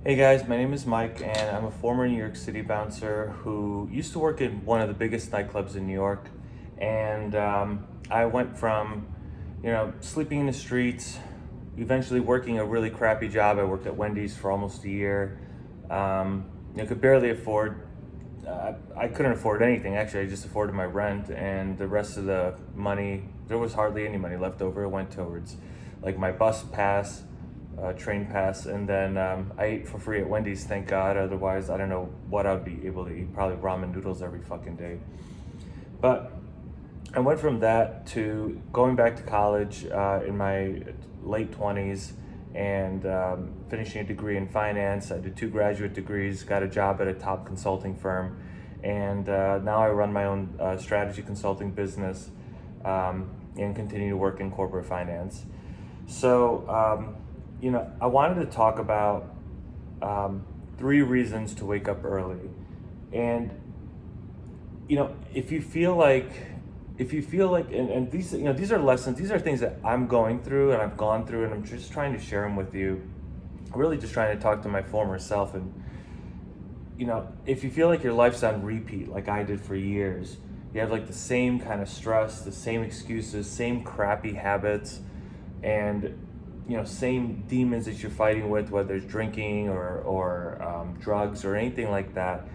Hey guys, my name is Mike, and I'm a former New York City bouncer who used to work in one of the biggest nightclubs in New York. And I went from, sleeping in the streets, eventually working a really crappy job. I worked at Wendy's for almost a year. Could barely afford. I couldn't afford anything. Actually, I just afforded my rent, and the rest of the money, there was hardly any money left over. It went towards, like, my bus pass, train pass, and then I ate for free at Wendy's, thank God. Otherwise, I don't know what I'd be able to eat. Probably ramen noodles every fucking day. But I went from that to going back to college in my late 20s and finishing a degree in finance. I did 2 graduate degrees, got a job at a top consulting firm, and now I run my own strategy consulting business and continue to work in corporate finance. So, I wanted to talk about 3 reasons to wake up early. And, if you feel like, and these are lessons, these are things that I'm going through and I've gone through, and I'm just trying to share them with you. I'm really just trying to talk to my former self. And, if you feel like your life's on repeat, like I did for years, you have like the same kind of stress, the same excuses, same crappy habits, and same demons that you're fighting with, whether it's drinking or drugs or anything like that,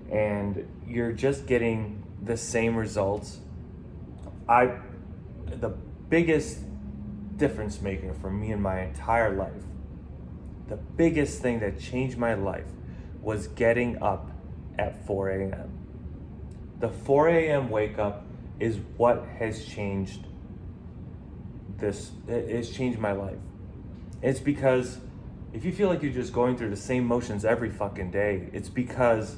and you're just getting the same results. The biggest difference maker for me in my entire life, the biggest thing that changed my life was getting up at 4 a.m. The 4 a.m. wake up is what has changed it's changed my life. It's because if you feel like you're just going through the same motions every fucking day, it's because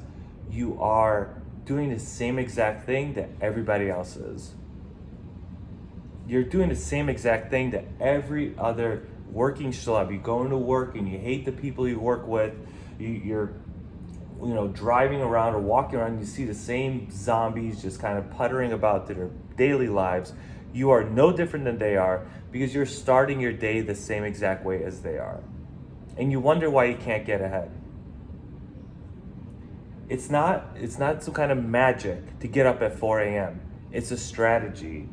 you are doing the same exact thing that everybody else is. You're doing the same exact thing that every other working schlub. You go into work and you hate the people you work with. You're driving around or walking around, you see the same zombies just kind of puttering about their daily lives. You are no different than they are because you're starting your day the same exact way as they are. And you wonder why you can't get ahead. It's not some kind of magic to get up at 4 a.m. It's a strategy.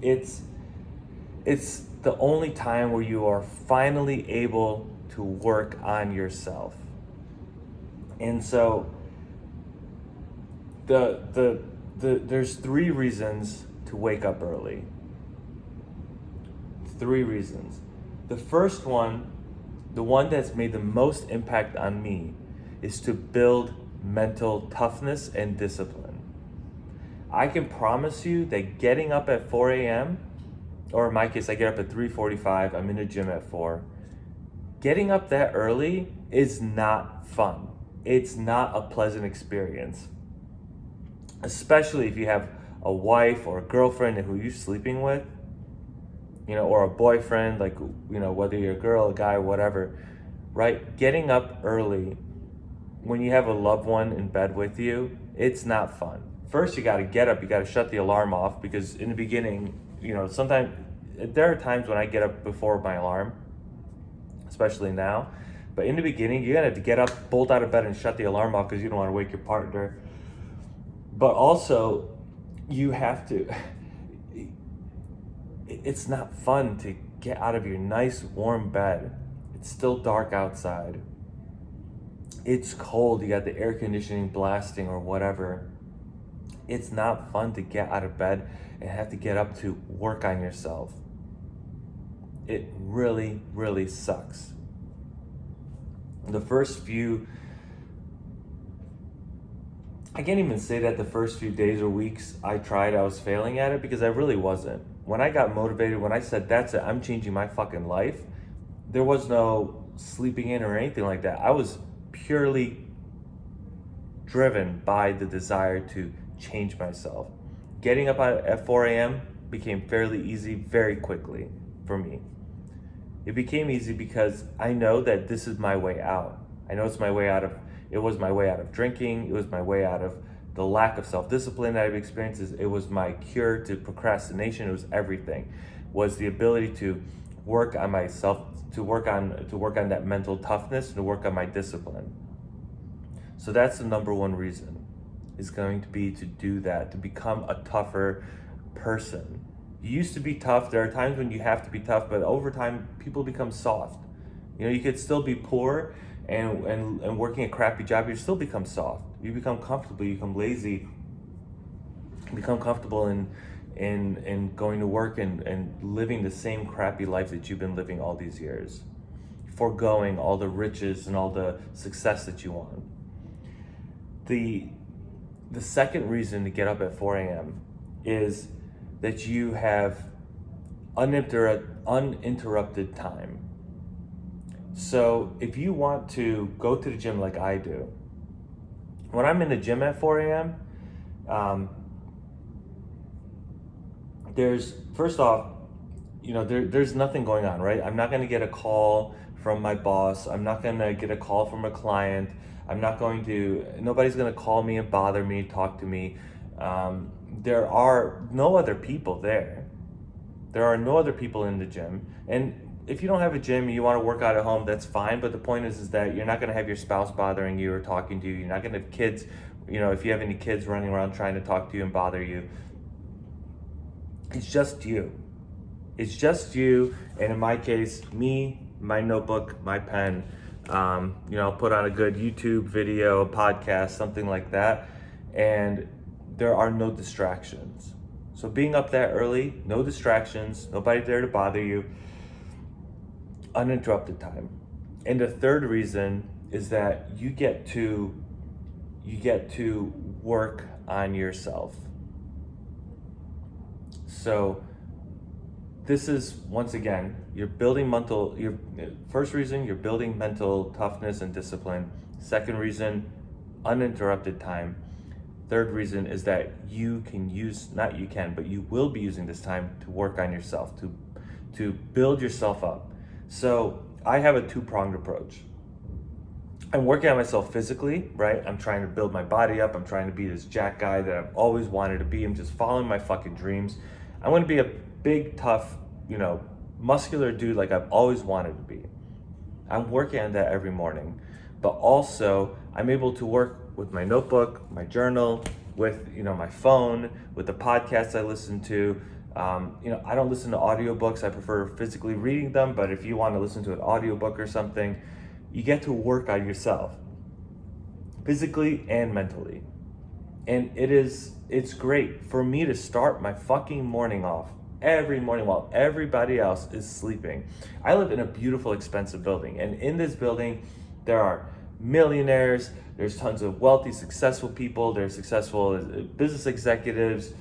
It's the only time where you are finally able to work on yourself. And so there's 3 reasons to wake up early. 3 reasons. The first one, the one that's made the most impact on me, is to build mental toughness and discipline. I can promise you that getting up at 4 a.m., or in my case, I get up at 3:45, I'm in the gym at 4. Getting up that early is not fun. It's not a pleasant experience, especially if you have a wife or a girlfriend who you're sleeping with, or a boyfriend, like, whether you're a girl, a guy, whatever, right? Getting up early when you have a loved one in bed with you, it's not fun. First, you got to get up, you got to shut the alarm off, because in the beginning, sometimes there are times when I get up before my alarm, especially now. But in the beginning, you're going to have to get up, bolt out of bed, and shut the alarm off because you don't want to wake your partner. But also, you have to... It's not fun to get out of your nice, warm bed. It's still dark outside. It's cold. You got the air conditioning blasting or whatever. It's not fun to get out of bed and have to get up to work on yourself. It really, really sucks. The first few, I can't even say that the first few days or weeks I tried, I was failing at it, because I really wasn't. When I got motivated, when I said, that's it, I'm changing my fucking life, there was no sleeping in or anything like that. I was purely driven by the desire to change myself. Getting up at 4 a.m. became fairly easy very quickly for me. It became easy because I know that this is my way out. I know it was my way out of drinking. It was my way out of the lack of self-discipline that I've experienced. It was my cure to procrastination. It was everything. Was the ability to work on myself, to work on that mental toughness, to work on my discipline. So that's the number one reason, is going to be to do that, to become a tougher person. You used to be tough. There are times when you have to be tough, but over time people become soft. You know, you could still be poor and working a crappy job, you still become soft. You become comfortable, you become lazy, you become comfortable in going to work and living the same crappy life that you've been living all these years, foregoing all the riches and all the success that you want. The second reason to get up at 4 a.m. is that you have uninterrupted time. So if you want to go to the gym like I do, when I'm in the gym at 4 a.m., there's, first off, you know, there's nothing going on, right? I'm not going to get a call from my boss. I'm not going to get a call from a client. Nobody's going to call me and bother me, talk to me. There are no other people there. There are no other people in the gym. And if you don't have a gym and you want to work out at home, that's fine. But the point is that you're not going to have your spouse bothering you or talking to you. You're not going to have kids, you know, if you have any kids running around trying to talk to you and bother you. It's just you. It's just you. And in my case, me, my notebook, my pen. You know, I'll put on a good YouTube video, a podcast, something like that. And there are no distractions. So being up that early, no distractions, nobody there to bother you, uninterrupted time. And the third reason is that you get to work on yourself. So this is, once again, first reason, you're building mental toughness and discipline. Second reason, uninterrupted time. Third reason is that you will be using this time to work on yourself, to build yourself up. So I have a two-pronged approach. I'm working on myself physically, right? I'm trying to build my body up. I'm trying to be this jack guy that I've always wanted to be. I'm just following my fucking dreams. I want to be a big, tough, you know, muscular dude like I've always wanted to be. I'm working on that every morning. But also, I'm able to work with my notebook, my journal, with, you know, my phone, with the podcasts I listen to. You know, I don't listen to audiobooks. I prefer physically reading them. But if you want to listen to an audiobook or something, you get to work on yourself, physically and mentally. And it's great for me to start my fucking morning off every morning while everybody else is sleeping. I live in a beautiful, expensive building. And in this building, there are millionaires, there's tons of wealthy, successful people, there's successful business executives,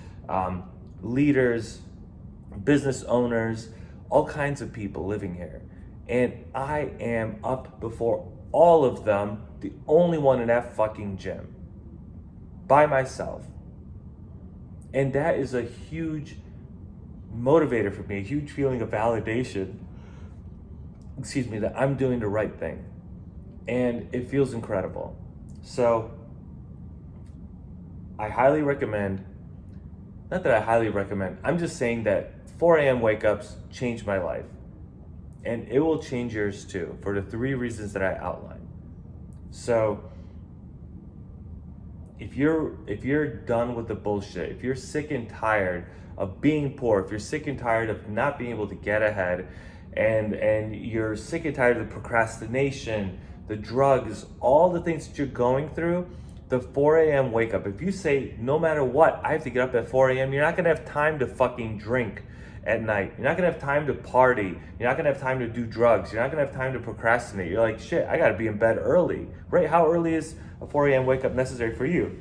leaders, business owners, all kinds of people living here. And I am up before all of them, the only one in that fucking gym, by myself. And that is a huge motivator for me, a huge feeling of validation, that I'm doing the right thing. And it feels incredible. So I highly recommend, not that I highly recommend, I'm just saying that 4 a.m. wake-ups changed my life. And it will change yours too, for the 3 reasons that I outlined. So if you're done with the bullshit, if you're sick and tired of being poor, if you're sick and tired of not being able to get ahead, and you're sick and tired of the procrastination, the drugs, all the things that you're going through, the 4 a.m. wake up. If you say, no matter what, I have to get up at 4 a.m., you're not gonna have time to fucking drink at night. You're not gonna have time to party. You're not gonna have time to do drugs. You're not gonna have time to procrastinate. You're like, shit, I gotta be in bed early, right? How early is a 4 a.m. wake up necessary for you?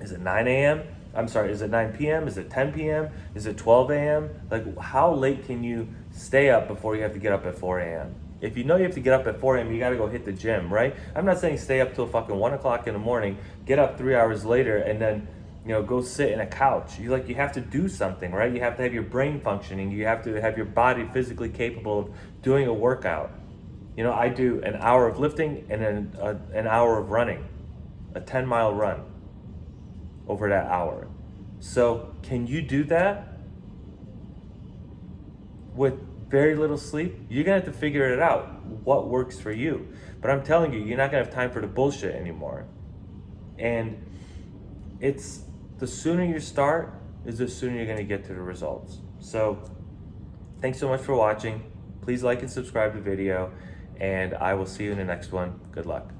Is it 9 a.m.? I'm sorry, is it 9 p.m.? Is it 10 p.m.? Is it 12 a.m.? Like, how late can you stay up before you have to get up at 4 a.m.? If you know you have to get up at 4 a.m., you gotta go hit the gym, right? I'm not saying stay up till fucking 1 o'clock in the morning, get up 3 hours later, and then, you know, go sit in a couch. You have to do something, right? You have to have your brain functioning. You have to have your body physically capable of doing a workout. You know, I do an hour of lifting and then an hour of running, a 10-mile run over that hour. So can you do that with very little sleep, you're gonna have to figure it out, what works for you. But I'm telling you, you're not gonna have time for the bullshit anymore. And it's the sooner you start is the sooner you're gonna get to the results. So thanks so much for watching. Please like and subscribe to the video, and I will see you in the next one. Good luck.